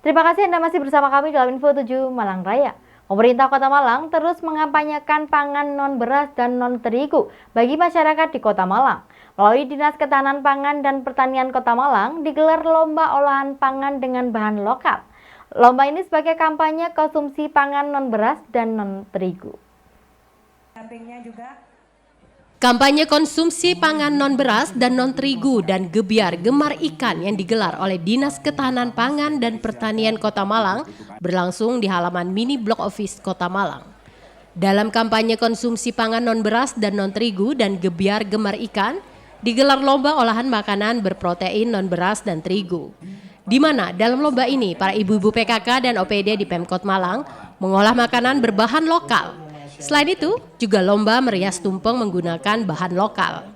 Terima kasih Anda masih bersama kami dalam Info 7 Malang Raya. Pemerintah Kota Malang terus mengampanyekan pangan non-beras dan non-terigu bagi masyarakat di Kota Malang. Melalui Dinas Ketahanan Pangan dan Pertanian Kota Malang digelar lomba olahan pangan dengan bahan lokal. Lomba ini sebagai kampanye konsumsi pangan non-beras dan non-terigu. Kampanye konsumsi pangan non-beras dan non-terigu dan gebyar gemar ikan yang digelar oleh Dinas Ketahanan Pangan dan Pertanian Kota Malang berlangsung di halaman mini blok office Kota Malang. Dalam kampanye konsumsi pangan non-beras dan non-terigu dan gebyar gemar ikan, digelar lomba olahan makanan berprotein non-beras dan terigu. Di mana dalam lomba ini para ibu-ibu PKK dan OPD di Pemkot Malang mengolah makanan berbahan lokal. Selain itu, juga lomba merias tumpeng menggunakan bahan lokal.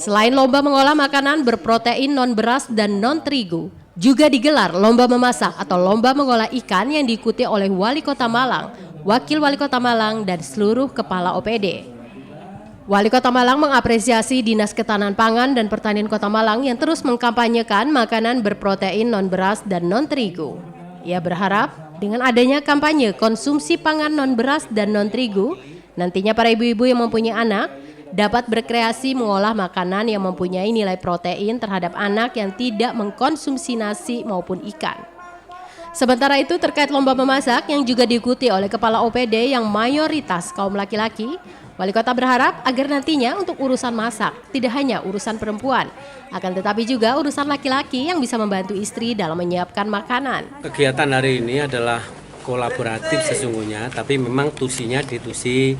Selain lomba mengolah makanan berprotein non-beras dan non-terigu, juga digelar lomba memasak atau lomba mengolah ikan yang diikuti oleh Wali Kota Malang, Wakil Wali Kota Malang, dan seluruh kepala OPD. Wali Kota Malang mengapresiasi Dinas Ketahanan Pangan dan Pertanian Kota Malang yang terus mengkampanyekan makanan berprotein non-beras dan non-terigu. Ia berharap dengan adanya kampanye konsumsi pangan non-beras dan non-terigu, nantinya para ibu-ibu yang mempunyai anak dapat berkreasi mengolah makanan yang mempunyai nilai protein terhadap anak yang tidak mengkonsumsi nasi maupun ikan. Sementara itu terkait lomba memasak yang juga diikuti oleh kepala OPD yang mayoritas kaum laki-laki, Wali Kota berharap agar nantinya untuk urusan masak tidak hanya urusan perempuan, akan tetapi juga urusan laki-laki yang bisa membantu istri dalam menyiapkan makanan. Kegiatan hari ini adalah kolaboratif sesungguhnya, tapi memang tusinya di tusi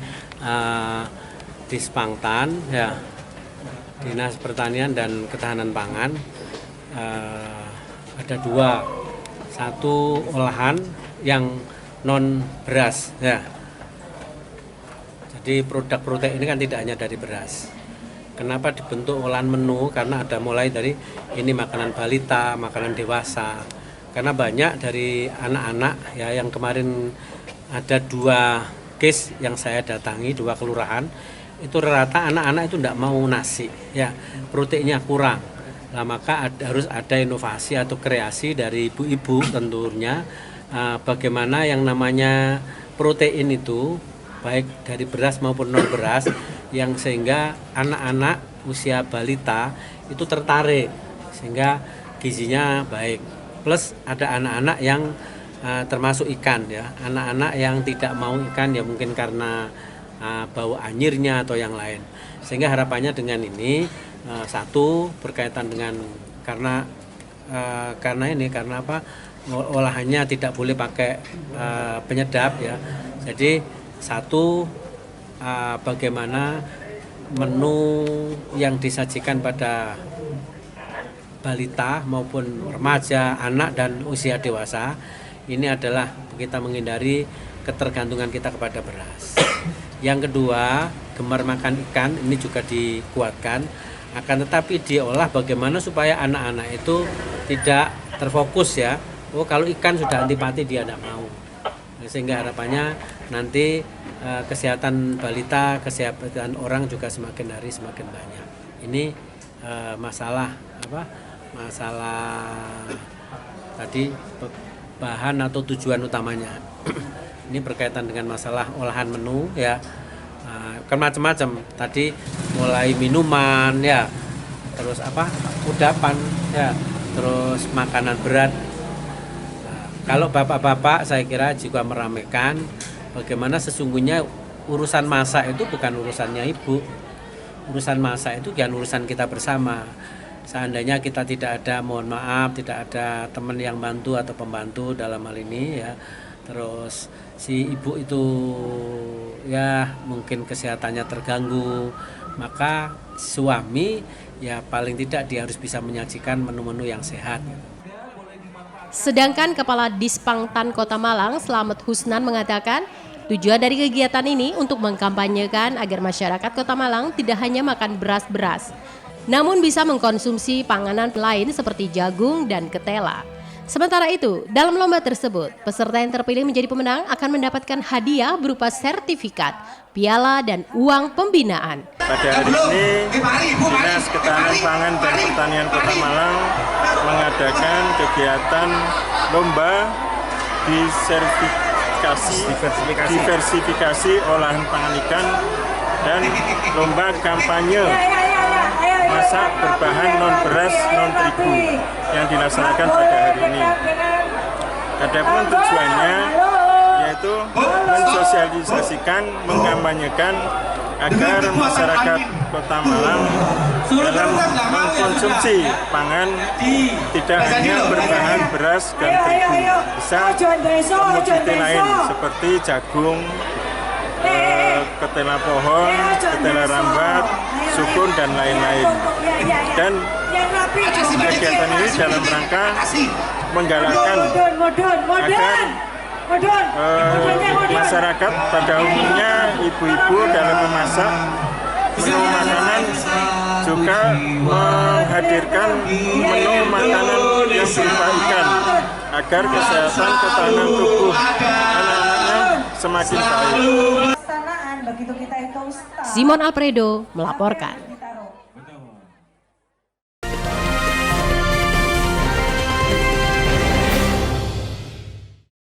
Dispangtan, ya, Dinas Pertanian dan Ketahanan Pangan. Ada dua, satu olahan yang non beras, ya. Jadi produk protein ini kan tidak hanya dari beras. Kenapa dibentuk olahan menu? Karena ada mulai dari ini makanan balita, makanan dewasa. Karena banyak dari anak-anak ya yang kemarin ada 2 case yang saya datangi, 2 kelurahan, itu rata anak-anak itu tidak mau nasi, ya proteinnya kurang. Nah maka harus ada inovasi atau kreasi dari ibu-ibu tentunya bagaimana yang namanya protein itu baik dari beras maupun non beras yang sehingga anak-anak usia balita itu tertarik sehingga gizinya baik. Plus ada anak-anak yang termasuk ikan ya, anak-anak yang tidak mau ikan ya mungkin karena bau anyirnya atau yang lain. Sehingga harapannya dengan ini satu berkaitan dengan karena apa olahannya tidak boleh pakai penyedap ya. Jadi satu, bagaimana menu yang disajikan pada balita maupun remaja, anak dan usia dewasa ini adalah kita menghindari ketergantungan kita kepada beras. Yang kedua, gemar makan ikan ini juga dikuatkan, akan tetapi diolah bagaimana supaya anak-anak itu tidak terfokus ya. Oh kalau ikan sudah antipati dia tidak mau. Sehingga harapannya nanti kesehatan balita, kesehatan orang juga semakin hari semakin banyak. Ini masalah apa? Masalah tadi bahan atau tujuan utamanya. Ini berkaitan dengan masalah olahan menu ya. Kan macam-macam. Tadi mulai minuman ya, terus apa? Kudapan ya, terus makanan berat. Kalau bapak-bapak saya kira juga meramaikan bagaimana sesungguhnya urusan masak itu bukan urusannya ibu. Urusan masak itu kan urusan kita bersama. Seandainya kita tidak ada, mohon maaf, tidak ada teman yang bantu atau pembantu dalam hal ini ya. Terus si ibu itu ya mungkin kesehatannya terganggu, maka suami ya paling tidak dia harus bisa menyajikan menu-menu yang sehat. Sedangkan Kepala Dispangtan Kota Malang, Slamet Husnan mengatakan, tujuan dari kegiatan ini untuk mengkampanyekan agar masyarakat Kota Malang tidak hanya makan beras-beras, namun bisa mengkonsumsi panganan lain seperti jagung dan ketela. Sementara itu, dalam lomba tersebut, peserta yang terpilih menjadi pemenang akan mendapatkan hadiah berupa sertifikat, piala, dan uang pembinaan. Pada hari ini, Dinas Ketahanan Ketahanan Pangan dan Pertanian Kota Malang mengadakan kegiatan lomba diversifikasi olahan pangan ikan dan lomba kampanye masak berbahan non beras non terigu yang dilaksanakan pada hari ini. Adapun tujuannya yaitu mensosialisasikan, mengkampanyekan agar masyarakat Kota Malang dalam mengkonsumsi pangan tidak hanya berbahan beras dan terigu, bisa komoditi lain seperti jagung, ketela pohon, ketela rambat, sukun dan lain-lain. Dan kegiatan ini dalam rangka menggalakkan agar masyarakat pada umumnya, ibu-ibu dalam memasak menu makanan juga menghadirkan menu makanan yang berupa ikan agar kesehatan ketahanan tubuh anak-anaknya semakin baik. Simon Alfredo melaporkan.